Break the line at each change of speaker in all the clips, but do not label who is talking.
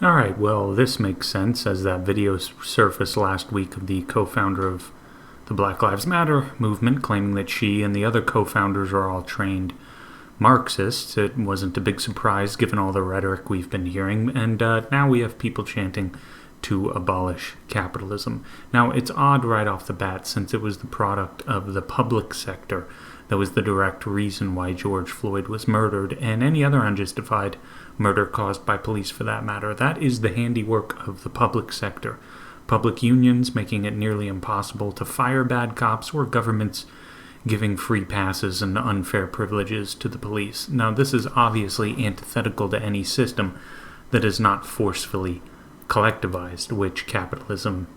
Alright, well, this makes sense as that video surfaced last week of the co-founder of the Black Lives Matter movement claiming that she and the other co-founders are all trained Marxists. It wasn't a big surprise given all the rhetoric we've been hearing, and now we have people chanting to abolish capitalism. Now, it's odd right off the bat since it was the product of the public sector that was the direct reason why George Floyd was murdered, and any other unjustified murder caused by police for that matter. That is the handiwork of the public sector. Public unions making it nearly impossible to fire bad cops, or governments giving free passes and unfair privileges to the police. Now, this is obviously antithetical to any system that is not forcefully collectivized, which capitalism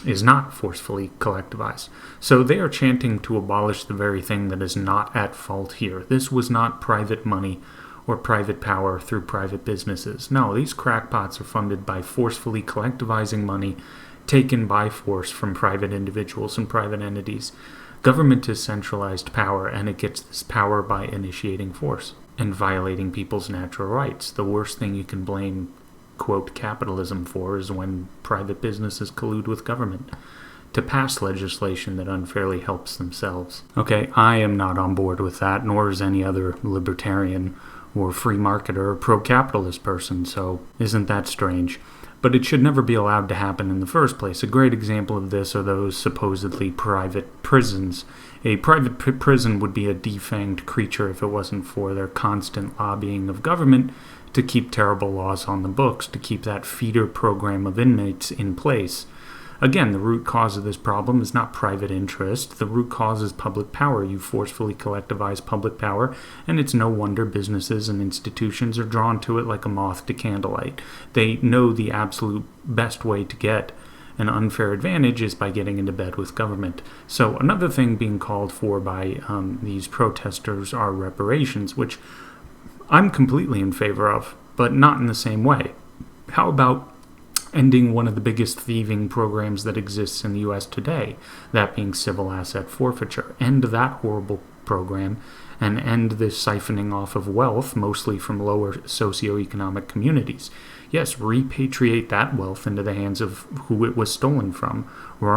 is not forcefully collectivized. So they are chanting to abolish the very thing that is not at fault here. This was not private money or private power through private businesses. No, these crackpots are funded by forcefully collectivizing money taken by force from private individuals and private entities. Government is centralized power, and it gets this power by initiating force and violating people's natural rights. The worst thing you can blame, quote, capitalism for is when private businesses collude with government to pass legislation that unfairly helps themselves. Okay, I am not on board with that, nor is any other libertarian or free marketer or pro-capitalist person, so isn't that strange? But it should never be allowed to happen in the first place. A great example of this are those supposedly private prisons. A private prison would be a defanged creature if it wasn't for their constant lobbying of government to keep terrible laws on the books, to keep that feeder program of inmates in place. Again, the root cause of this problem is not private interest. The root cause is public power. You forcefully collectivize public power, and it's no wonder businesses and institutions are drawn to it like a moth to candlelight. They know the absolute best way to get an unfair advantage is by getting into bed with government. So another thing being called for by these protesters are reparations, which I'm completely in favor of, but not in the same way. How about ending one of the biggest thieving programs that exists in the U.S. today, that being civil asset forfeiture? End that horrible program and end this siphoning off of wealth, mostly from lower socioeconomic communities. Yes, repatriate that wealth into the hands of who it was stolen from. War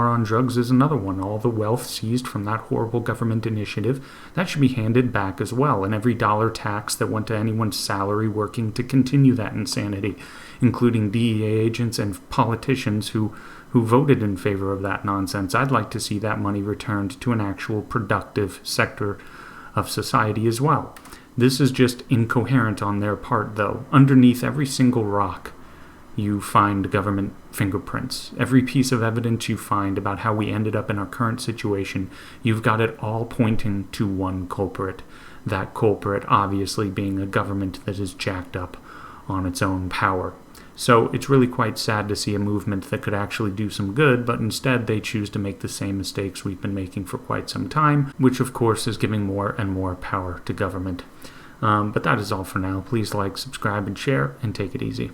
on drugs is another one. All the wealth seized from that horrible government initiative, that should be handed back as well. And every dollar tax that went to anyone's salary working to continue that insanity, including DEA agents and politicians who voted in favor of that nonsense. I'd like to see that money returned to an actual productive sector of society as well. This is just incoherent on their part, though. Underneath every single rock, you find government fingerprints. Every piece of evidence you find about how we ended up in our current situation, you've got it all pointing to one culprit. That culprit obviously being a government that is jacked up on its own power. So it's really quite sad to see a movement that could actually do some good, but instead they choose to make the same mistakes we've been making for quite some time, which of course is giving more and more power to government. But that is all for now. Please like, subscribe, and share, and take it easy.